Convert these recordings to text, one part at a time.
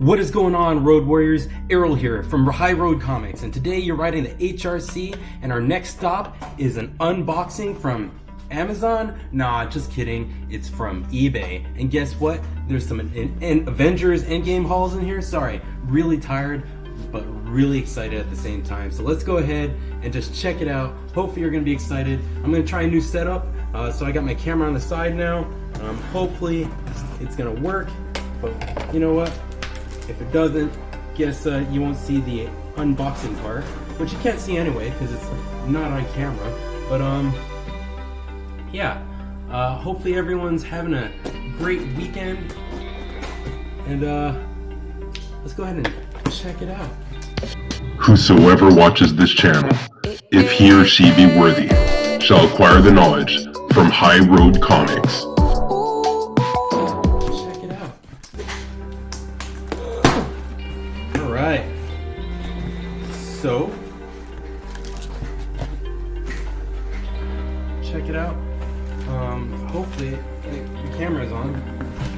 What is going on, Road Warriors? Errol here from High Road Comics, and today you're riding the HRC, and our next stop is an unboxing from Amazon? Nah, just kidding. It's from eBay. And guess what? There's some Avengers ENDGAME hauls in here. Sorry, really tired, but really excited at the same time. So let's go ahead and just check it out. Hopefully you're gonna be excited. I'm gonna try a new setup. So I got my camera on the side now. Hopefully it's gonna work, but you know what? If it doesn't, guess you won't see the unboxing part, which you can't see anyway because it's not on camera. But yeah, hopefully everyone's having a great weekend, and let's go ahead and check it out. Whosoever watches this channel, if he or she be worthy, shall acquire the knowledge from High Road Comics. Check it out. Alright. So, check it out. Hopefully the camera's on.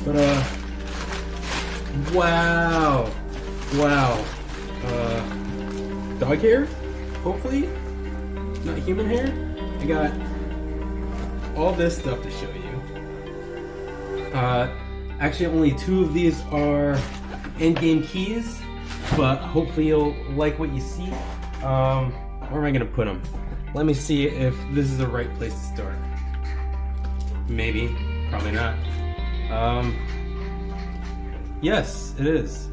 But wow. Dog hair? Hopefully. Not human hair. I got all this stuff to show you. Actually only two of these are ENDGAME keys, but hopefully you'll like what you see. Where am I gonna put them? Let me see if this is the right place to start. Maybe, probably not. Yes, it is.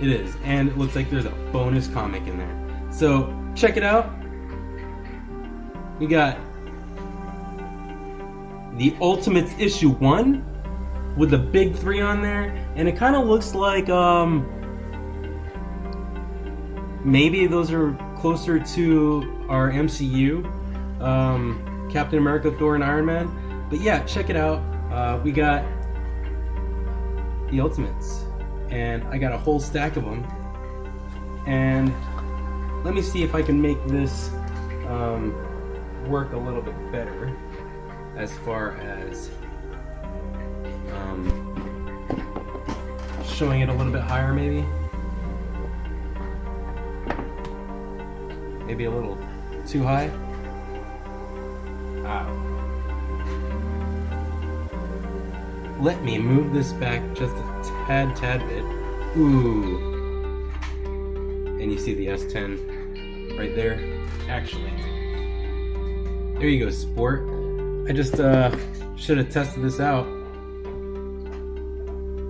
It is, and it looks like there's a bonus comic in there. So check it out. We got the Ultimates issue 1 with the big 3 on there, and it kind of looks like maybe those are closer to our MCU, Captain America, Thor, and Iron Man. But yeah, check it out. We got the Ultimates, and I got a whole stack of them. And let me see if I can make this work a little bit better as far as showing it a little bit higher, maybe a little too high. Let me move this back just a tad bit. Ooh. And you see the S10 right there. Actually, there you go, sport. I just should have tested this out.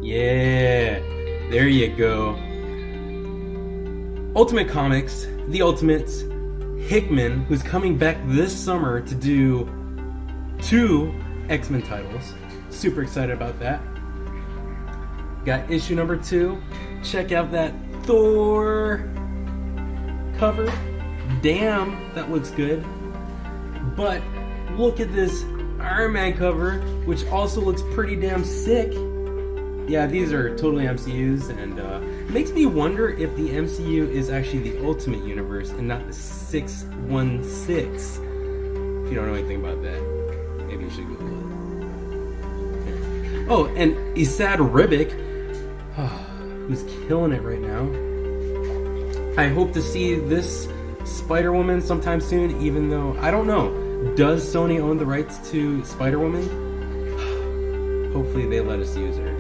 Yeah, there you go. Ultimate Comics, the Ultimates, Hickman, who's coming back this summer to do 2 X-Men titles. Super excited about that. Got issue number 2. Check out that Thor cover. Damn, that looks good. But look at this Iron Man cover, which also looks pretty damn sick. Yeah, these are totally MCUs, and it makes me wonder if the MCU is actually the Ultimate Universe and not the 616. If you don't know anything about that, maybe you should Google it. Oh, and Esad Ribic, who's killing it right now. I hope to see this Spider-Woman sometime soon, even though, I don't know, does Sony own the rights to Spider-Woman? Hopefully they let us use her.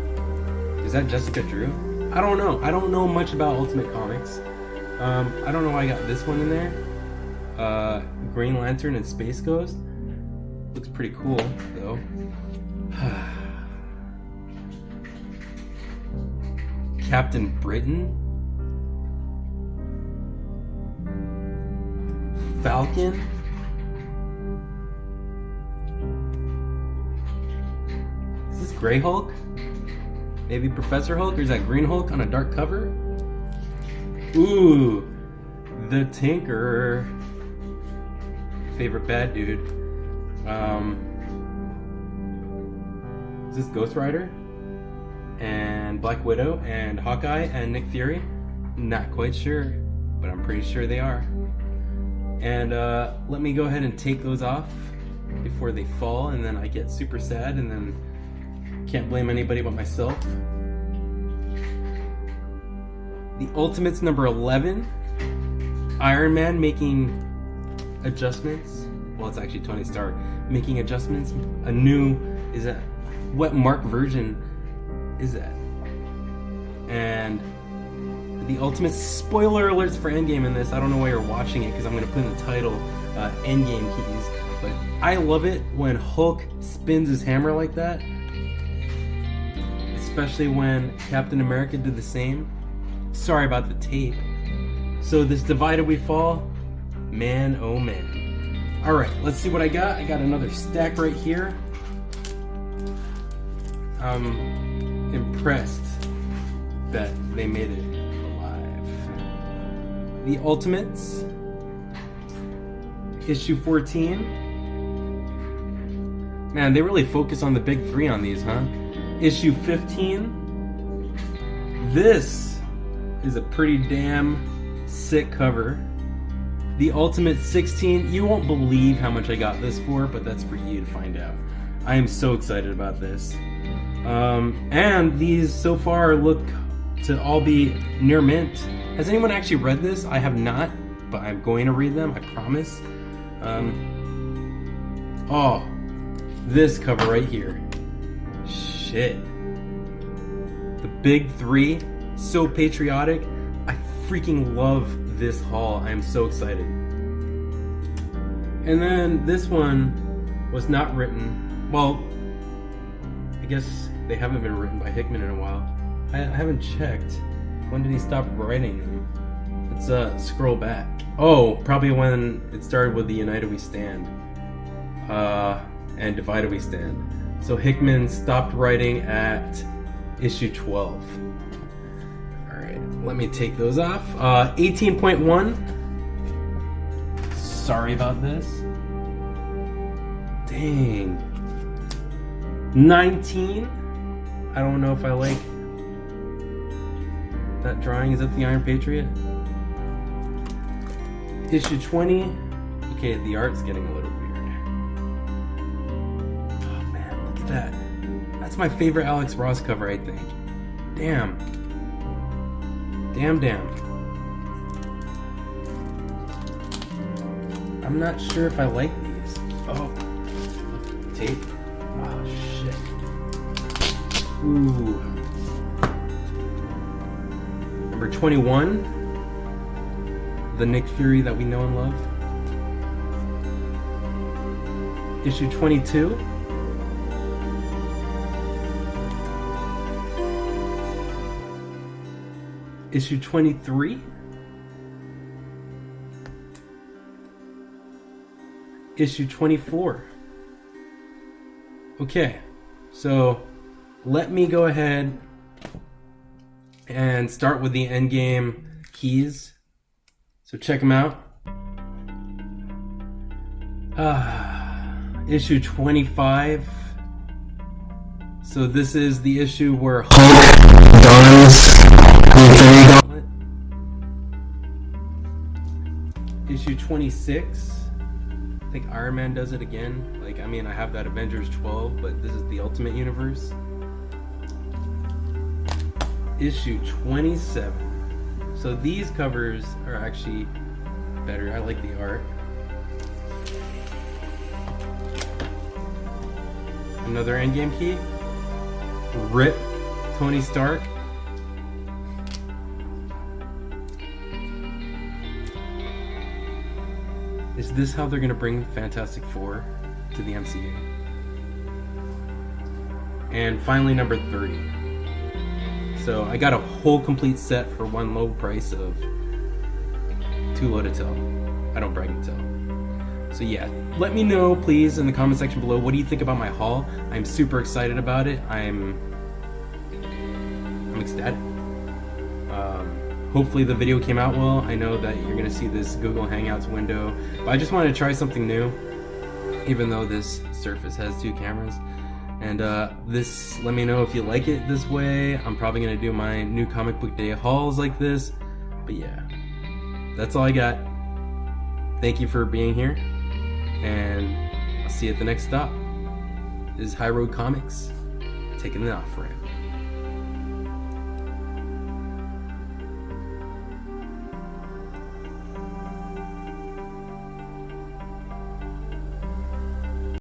Is that Jessica Drew? I don't know. I don't know much about Ultimate Comics. I don't know why I got this one in there. Green Lantern and Space Ghost. Looks pretty cool, though. Captain Britain. Falcon. Is this Grey Hulk? Maybe Professor Hulk, or is that Green Hulk on a dark cover? Ooh, the Tinkerer. Favorite bad dude. Is this Ghost Rider? And Black Widow, and Hawkeye, and Nick Fury? Not quite sure, but I'm pretty sure they are. And let me go ahead and take those off before they fall, and then I get super sad, and then can't blame anybody but myself. The Ultimates number 11. Iron Man making adjustments. Well, it's actually Tony Stark making adjustments. A new, is that, what Mark version is that? And the Ultimates, spoiler alerts for Endgame in this. I don't know why you're watching it because I'm going to put in the title Endgame keys. But I love it when Hulk spins his hammer like that. Especially when Captain America did the same. Sorry about the tape. So this Divided We Fall, man oh man. Alright, let's see what I got. I got another stack right here. I'm impressed that they made it alive. The Ultimates, issue 14. Man, they really focus on the big three on these, huh? Issue 15. This is a pretty damn sick cover. The Ultimate 16. You won't believe how much I got this for, but that's for you to find out. I am so excited about this. And these so far look to all be near mint. Has anyone actually read this? I have not, but I'm going to read them, I promise. Oh, this cover right here. Shit. The big three, so patriotic. I freaking love this haul. I am so excited. And then this one was not written. Well, I guess they haven't been written by Hickman in a while. I haven't checked. When did he stop writing them? Let's scroll back. Oh, probably when it started with the United We Stand. And Divided We Stand. So Hickman stopped writing at issue 12. Alright, let me take those off. 18.1. Sorry about this. Dang. 19. I don't know if I like that drawing. Is that the Iron Patriot? Issue 20. Okay, the art's getting a little weird. Oh man, look at that. That's my favorite Alex Ross cover, I think. Damn. Damn. I'm not sure if I like these. Oh. Tape. Oh shit. Ooh. Number 21. The Nick Fury that we know and love. Issue 22. Issue 23. Issue 24. Okay, so let me go ahead and start with the Endgame keys. So check them out. Issue 25. So this is the issue where Issue 26. I think Iron Man does it again. Like, I mean, I have that Avengers 12, but this is the Ultimate Universe. Issue 27. So these covers are actually better. I like the art. Another Endgame key. RIP Tony Stark. Is this how they're going to bring Fantastic Four to the MCU? And finally, number 30. So I got a whole complete set for one low price of too low to tell. I don't brag and tell. So yeah, let me know please in the comment section below, what do you think about my haul? I'm super excited about it. I'm ecstatic. Hopefully the video came out well. I know that you're gonna see this Google Hangouts window, but I just wanted to try something new, even though this Surface has 2 cameras. And this, let me know if you like it this way. I'm probably gonna do my new comic book day hauls like this. But yeah, that's all I got. Thank you for being here, and I'll see you at the next stop. This is High Road Comics, taking the off-ramp.